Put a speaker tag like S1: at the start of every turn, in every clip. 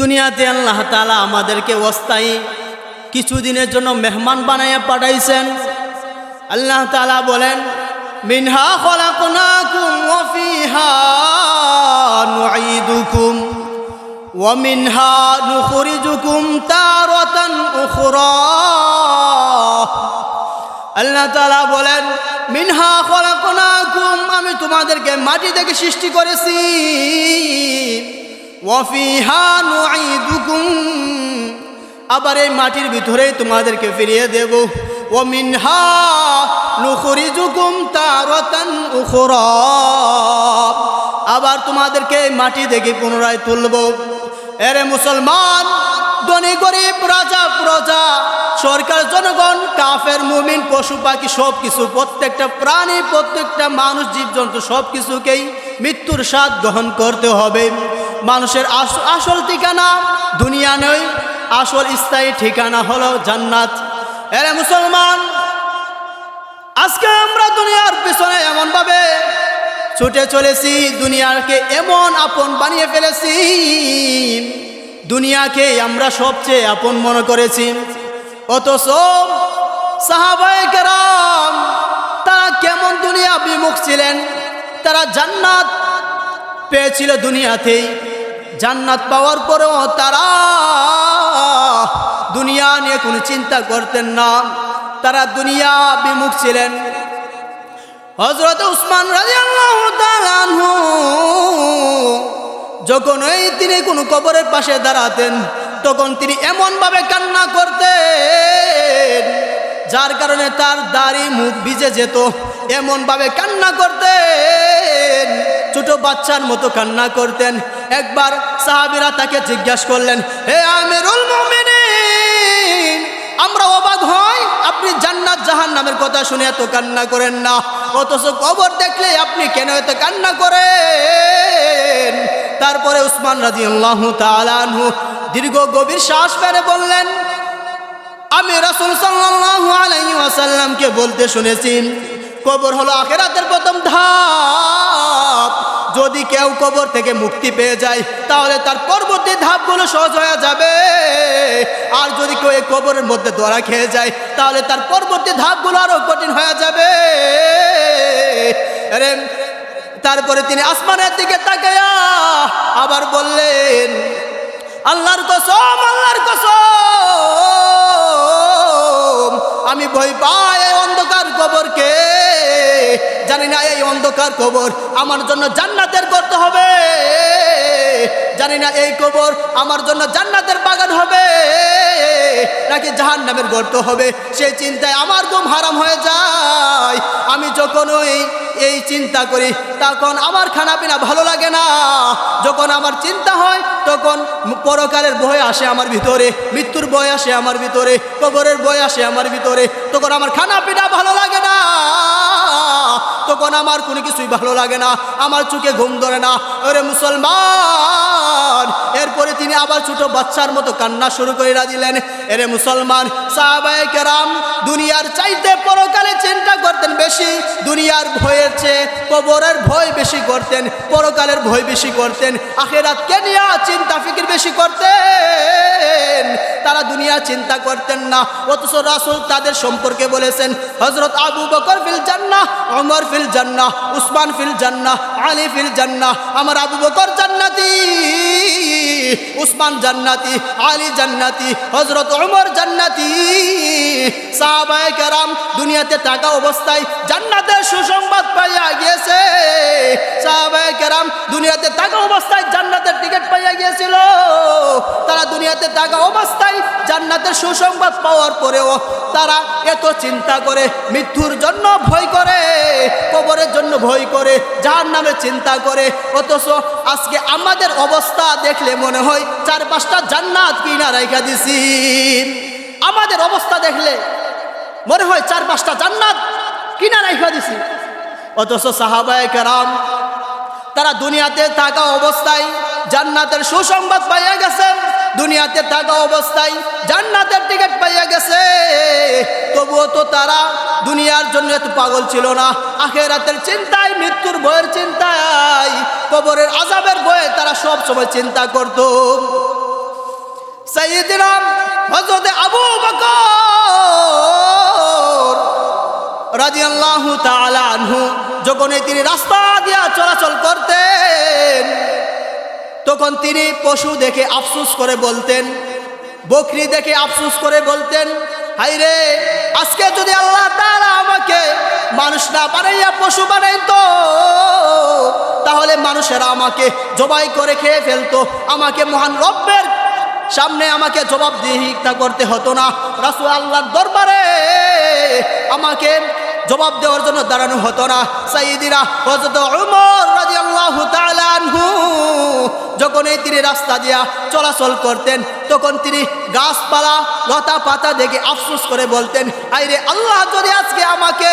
S1: দুনিয়াতে আল্লাহ তাআলা আমাদেরকে অস্থায়ী কিছুদিনের জন্য মেহমান বানাইয়া পাঠাইছেন। আল্লাহ তাআলা বলেন, মিনহা খলাকনাকুম ওয়া ফিহা নুঈদুকুম ওয়া মিনহা নুখরিজুকুম তারাতান উখরা। আল্লাহ তাআলা বলেন, মিনহা খলাকনাকুম, আমি তোমাদেরকে মাটি থেকে সৃষ্টি করেছি, ওয়া ফিহা নুঈদুকুম, আবার এই মাটির ভিতরেই তোমাদেরকে ফিরিয়ে দেব, ওয়া মিনহা নুখরিজুকুম তারাতান উখরা, আবার তোমাদেরকে মাটি থেকে পুনরায় তুলব। এরে মুসলমান, ধনী গরিব, রাজা প্রজা, সরকার জনগণ, কাফের মুমিন, পশু পাখি সব কিছু, প্রত্যেকটা প্রাণী, প্রত্যেকটা মানুষ, জীবজন্তু সব কিছুকেই মৃত্যুর স্বাদ গ্রহণ করতে হবে। মানুষের আসল ঠিকানা দুনিয়া নয়, আসল স্থায়ী ঠিকানা হলো জান্নাত। এরে মুসলমান, আজকে আমরা দুনিয়ার পিছনে এমনভাবে ছুটে চলেছি, দুনিয়াকে এমন আপন বানিয়ে ফেলেছি, দুনিয়াকে আমরা সবচেয়ে আপন মনে করেছি। অথচ সাহাবায়ে কেরাম তারা কেমন দুনিয়া বিমুখ ছিলেন, তারা জান্নাত পেয়েছিল দুনিয়াতেই। জান্নাত পাওয়ার পরেও তারা দুনিয়া নিয়ে কোনো চিন্তা করতেন না, তারা দুনিয়া বিমুখ ছিলেন। হযরত উসমান রাদিয়াল্লাহু তাআলা আনহু যখন তিনি কোনো কবরের পাশে দাঁড়াতেন, তখন তিনি এমনভাবে কান্না করতেন যার কারণে তার দাড়ি মুখ ভিজে যেত, এমনভাবে কান্না করতেন, ছোট বাচ্চার মতো কান্না করতেন। একবার সাহাবীরা তাকে জিজ্ঞাসা করলেন, হে আমিরুল মুমিনিন, আমরা অবাক হই আপনি জান্নাত জাহান্নামের কথা শুনে এত কান্না করেন না, অথচ কবর দেখলে আপনি কেন এত কান্না করেন? তারপরে উসমান রাদিয়াল্লাহু তাআলা আনহু দীর্ঘ গভীর শ্বাস ফেলে বললেন, আমি রাসূল সাল্লাল্লাহু আলাইহি ওয়াসাল্লামকে বলতে শুনেছি, কবর হলো আখিরাতের প্রথম ধাপ। যদি কেউ কবর থেকে মুক্তি পেয়ে যায় তাহলে তার পরবর্তী ধাপগুলো সহজ হয়ে যাবে, আর যদি কেউ এই কবরের মধ্যে ধরা খেয়ে যায় তাহলে তার পরবর্তী ধাপগুলো আরো কঠিন হয়ে যাবে। তারপরে তিনি আসমানের দিকে তাকায়া আবার বললেন, আল্লাহর কসম, আল্লাহর কসম, আমি ভয় পাই এই অন্ধকার কবরকে। জানি না এই অন্ধকার কবর আমার জন্য জান্নাতের করতে হবে, জানি না এই কবর আমার জন্য জান্নাতের বাগান হবে নাকি জাহান্নামের গর্ত হবে। সেই চিন্তায় আমার ঘুম হারাম হয়ে যায়। আমি যখন এই চিন্তা করি তখন আমার খানা পিনা ভালো লাগে না। যখন আমার চিন্তা হয় তখন পরকালের ভয় আসে আমার ভিতরে, মৃত্যুর ভয় আসে আমার ভিতরে, কবরের ভয় আসে আমার ভিতরে, তখন আমার খানা পিনা ভালো লাগে না, তখন আমার কোনো কিছুই ভালো লাগে না, আমার চোখে ঘুম ধরে না। ওরে মুসলমান, এরপরে তিনি আবার ছোট বাচ্চার মতো কান্না শুরু করে দিলেন। এরে মুসলমান, সাহাবায়ে কেরাম দুনিয়ার চাইতে পরকালে চিন্তা করতেন বেশি, দুনিয়ার ভয়ের চেয়ে কবরের ভয় বেশি করতেন, পরকালের ভয় বেশি করতেন, আখিরাতকে নিয়ে চিন্তা ফিকির বেশি করতেন। তারা দুনিয়া চিন্তা করতেন না। অথচ রাসূল তাদের সম্পর্কে বলেছেন, হযরত আবু বকর ফিল জান্নাহ, ওমর ফিল জান্নাহ, উসমান ফিল জান্নাহ, আলী ফিল জান্নাহ। আমার আবু বকর জান্নাতি, উসমান জান্নাতি, আলী জান্নাতি, হযরত ওমর জান্নাতি। সাহাবায়ে কেরাম দুনিয়াতে থাকা অবস্থায় জান্নাতের সুসংবাদ পাইয়া গিয়েছে। সাহাবায়ে কেরাম দুনিয়াতে থাকা অবস্থায় জান্নাতের টিকিট পাইয়া গিয়েছিল। তারা দুনিয়াতে থাকা অবস্থায় জান্নাতের সুসংবাদ পাওয়ার পরেও তারা এত চিন্তা করে, মৃত্যুর জন্য ভয় করে, কবরের জন্য ভয় করে, জাহান্নামের চিন্তা করে। অথচ আজকে আমাদের অবস্থা দেখলে মনে হয় 4-5টা জান্নাত কিনা রাইখা দিছি। আমাদের অবস্থা দেখলে মনে হয় 4-5টা জান্নাত কিনা রাইখা দিছি। অথচ সাহাবায়ে কেরাম তারা দুনিয়াতে থাকা অবস্থায় জান্নাতের সুসংবাদ পাইয়া গেছে, দুনিয়াতে থাকা অবস্থায় জান্নাতের টিকিট পাইয়া গেছে। তবুও তো তারা দুনিয়ার জন্য এত পাগল ছিল না। আখিরাতের চিন্তায়, মৃত্যুর ভয়ের চিন্তায়, কবরের আযাবের ভয়ে তারা সব সময় চিন্তা করত। সাইয়্যিদিনা হযরত আবু বকর রাদিয়াল্লাহু তাআলা আনহু যখন তিনি রাস্তা দিয়ে চলাচল করতেন, তখন তিনি পশু দেখে আফসোস করে বলতেন, বকরি দেখে আফসোস করে বলতেন, হায়রে আজকে যদি আল্লাহ তাআলা আমাকে মানুষ না বানাইয়া পশু বানাইতো, তাহলে মানুষেরা আমাকে জবাই করে খেয়ে ফেলতো, আমাকে মহান রব্বের সামনে আমাকে জবাবদিহিতা করতে হতো না, রাসূল আল্লাহর দরবারে আমাকে জবাব দেওয়ার জন্য দাঁড়ানো হতো না। সাইয়্যিদিনা হযরত উমর রাদিয়াল্লাহু তাআলা আনহু যখন তিনি রাস্তা দিয়া চলাচল করতেন, তখন তিনি গাছপালা লতা পাতা দেখে আফসোস করে বলতেন, আইরে আল্লাহ যদি আজকে আমাকে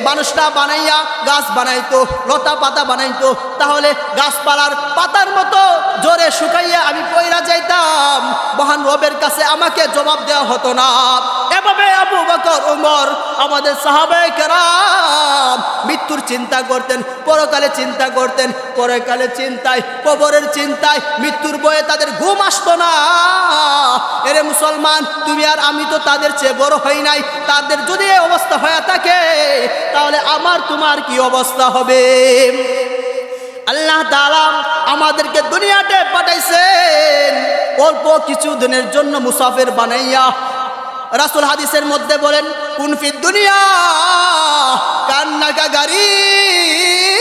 S1: মানুষটা বানাইয়া গাছ বানাইতো, লতা পাতা বানাইতো, তাহলে গাছপালার পাতার মতো জোরে শুকাইয়া আমি পয়রা যাইতাম, মহান রবের কাছে আমাকে জবাব দেওয়া হতো না। এভাবে আবু বকর ওমর আমাদের সাহাবায়ে কেরাম মৃত্যুর চিন্তা করতেন, পরকালে চিন্তা করতেন, পরকালে চিন্তায়, কবরের চিন্তায়, মৃত্যুর ভয়ে তাদের ঘুম আসতো না। এরে মুসলমান, তুমি আর আমি তো তাদের চেয়ে বড় হই নাই, তাদের যদি এই অবস্থা হয়ে থাকে তাহলে আমার তোমার কি অবস্থা হবে? আল্লাহ তাআলা আমাদেরকে দুনিয়াতে পাঠাইছেন অল্প কিছু দিনের জন্য মুসাফির বানাইয়া। রাসূল হাদিসের মধ্যে বলেন, কুন ফিদ দুনিয়া কান্নাকা গারীব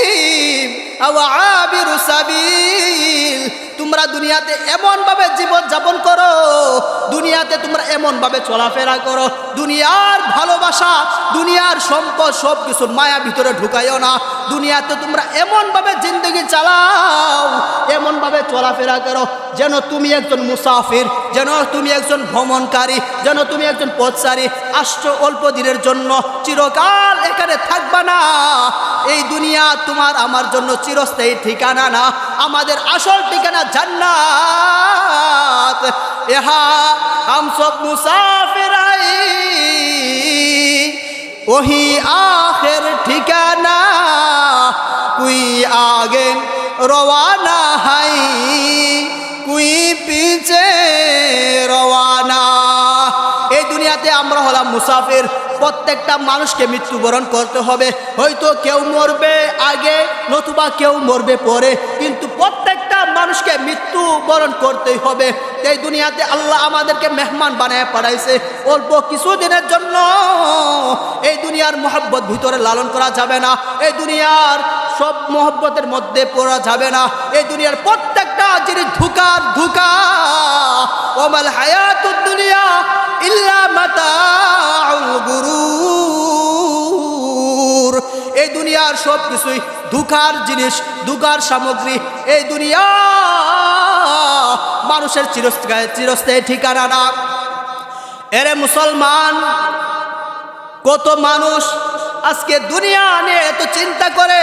S1: আও আবিরু সাবিল। তোমরা দুনিয়াতে এমন ভাবে জীবন যাপন করো, দুনিয়াতে তোমরা এমন ভাবে চলাফেরা করো, দুনিয়ার ভালোবাসা, দুনিয়ার সম্পদ সব কিছুর মায়া ভিতরে ঢুকাইও না। দুনিয়াতে তোমরা এমন ভাবে জিন্দগি চালাও, এমন ভাবে চলাফেরা করো যেন তুমি একজন মুসাফির, যেন তুমি একজন ভ্রমণকারী, যেন তুমি একজন পথচারী। আসছো অল্প দিনের জন্য, চিরকাল এখানে থাকবা না। এই দুনিয়া তোমার আমার জন্য চিরস্থায়ী ঠিকানা না, আমাদের আসল ঠিকানা জান্নাত। ইহা हम सब मुसाफिर आई वही आखिर ठिकाना कोई आगे रवाना है कोई पीछे रवाना। এই দুনিয়াতে আমরা হলাম মুসাফির, প্রত্যেকটা মানুষকে মৃত্যুবরণ করতে হবে। হয়তো কেউ মরবে আগে, নতুবা কেউ মরবে পরে, কিন্তু প্রত্যেকটা মানুষকে মৃত্যুবরণ করতেই হবে। এই দুনিয়াতে আল্লাহ আমাদেরকে মেহমান বানায় পাঠাইছে অল্প কিছুদিনের জন্য। এই দুনিয়ার মহব্বত ভিতরে লালন করা যাবে না, এই দুনিয়ার সব মহব্বতের মধ্যে পড়া যাবে না। এই দুনিয়ার প্রত্যেকটা জিনিস ধোঁকার ধোঁকা। ওমাল হায়াতুদ দুনিয়া ইল্লা মাতাউল গুরুর। এই দুনিয়ার সব কিছুই ধোঁকার জিনিস, ধোঁকার সামগ্রী। এই দুনিয়া মানুষের চিরস্থায়ী ঠিকানা না। এরে মুসলমান, কত মানুষ আজকে দুনিয়া নিয়ে এত চিন্তা করে,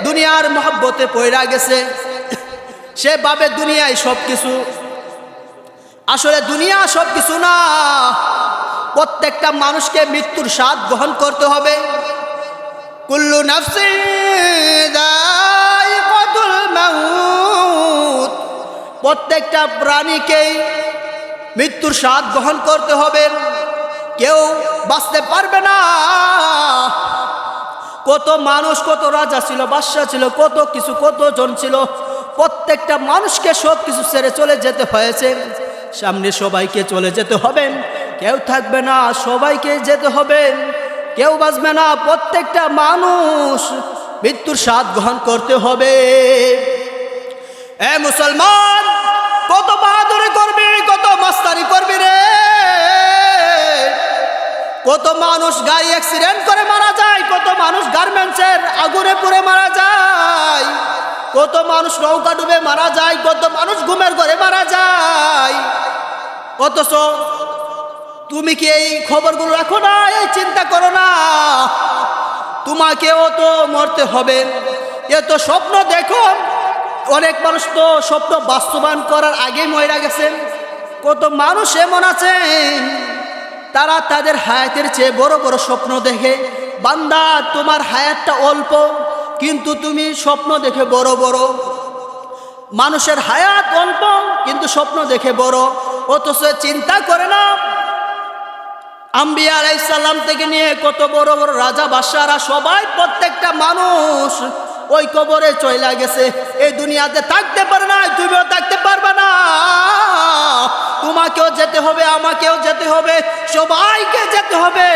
S1: দুনিয়ার মহব্বতে পয়রা গেছে, সে ভাবে দুনিয়ায় সব কিছু। আসলে দুনিয়া সব কিছু না। প্রত্যেকটা মানুষকে মৃত্যুর স্বাদ গ্রহণ করতে হবে। কুল্লু নাফসিন যায়িকাতুল মাউত। প্রত্যেকটা প্রাণীকেই মৃত্যুর স্বাদ গ্রহণ করতে হবে, কেউ বাঁচতে পারবে না। কত মানুষ, কত রাজা ছিল, বাদশা ছিল, কত কিছু, কত জন ছিল, প্রত্যেকটা মানুষকে সব কিছু ছেড়ে চলে যেতে হয়েছে। সামনে সবাইকে চলে যেতে হবে, কেউ থাকবে না, সবাইকে যেতে হবে, কেউ বাঁচবে না। প্রত্যেকটা মানুষ মৃত্যুর স্বাদ গ্রহণ করতে হবে। এ মুসলমান, কত বাহাদুরি করবি, কত মাস্তানি করবি রে। কত মানুষ গাড়ি অ্যাক্সিডেন্ট করে মারা যায়, কত মানুষ গার্মেন্টসের আগুনে পুড়ে মারা যায়, কত মানুষ নৌকা ডুবে মারা যায়, কত মানুষ ঘুমের ঘরে মারা যায়। অথচ তুমি কি এই খবরগুলো রাখো না? এই চিন্তা করো না, তোমাকেও তো মরতে হবে। এ তো স্বপ্ন দেখো, অনেক মানুষ তো স্বপ্ন বাস্তবায়ন করার আগেই মরে গেছেন। কত মানুষ এমন আছেন, তারা তাদের হায়াতের চেয়ে বড় বড় স্বপ্ন দেখে। বান্দা, তোমার হায়াতটা অল্প, কিন্তু তুমি স্বপ্ন দেখে বড় বড়। মানুষের হায়াত অল্প কিন্তু স্বপ্ন দেখে বড়, অথচ চিন্তা করে না আম্বিয়া আলাইহিস সালাম থেকে নিয়ে কত বড় বড় রাজা বাদশারা সবাই প্রত্যেকটা মানুষ ওই কবরে চলে গেছে। এই দুনিয়াতে থাকতে পারে না, তুমিও থাকতে পারবে না, তোমাকেও যেতে হবে, আমাকেও যেতে হবে, সবাইকে যেতে হবে।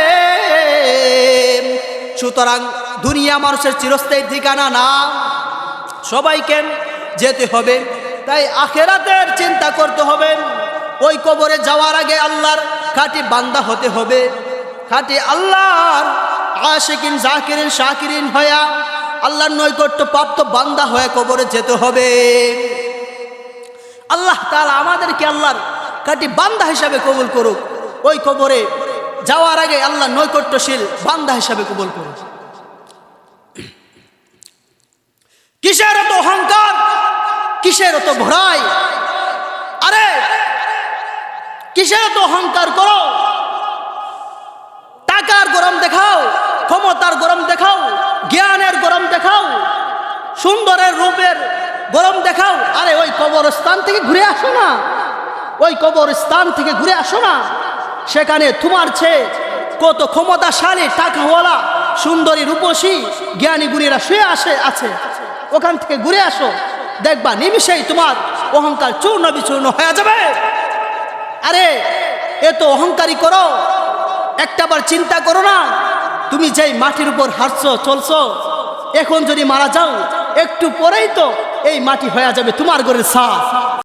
S1: সুতরাং দুনিয়া মানুষের চিরস্থায়ী ঠিকানা না, সবাইকে যেতে হবে। তাই আখেরাতের চিন্তা করতে হবে। ওই কবরে যাওয়ার আগে আল্লাহর খাঁটি বান্দা হতে হবে, খাঁটি আল্লাহর আশিকিন জাকিরিন শাকিরিন হয়া আল্লাহর নৈকট্য প্রাপ্ত বান্দা হয়ে কবরে যেতে হবে। আল্লাহ তাআলা আমাদেরকে আল্লাহর খাঁটি বান্দা হিসাবে কবুল করুক। ওই কবরে যাওয়ার আগে আল্লাহ নৈকট্যশীল বান্দা হিসাবে কবুল করুক। কিসের এত অহংকার, কিসের এত ভরাই? আরে কিসের এত অহংকার করো? টাকার গরম দেখাও, ক্ষমতার গরম দেখাও, জ্ঞানের গরম দেখাও, সুন্দরের রূপের গরম দেখাও। আরে ওই কবরস্থান থেকে ঘুরে আসো না, ওই কবরস্থান থেকে ঘুরে আসো না। সেখানে তোমার চেয়ে কত ক্ষমতাশালী টাকাওয়ালা সুন্দরী রূপসী জ্ঞানী গুণীরা শুয়ে আছে, ওখান থেকে ঘুরে আসো, দেখবা নিমিষেই তোমার অহংকার চূর্ণ বিচূর্ণ হয়ে যাবে। আরে এত অহংকারী করো, একটাবার চিন্তা করো না, তুমি যেই মাটির উপর হাঁটছো চলছো, এখন যদি মারা যাও একটু পরেই তো এই মাটি হয়ে যাবে তোমার ঘরের ছাদ।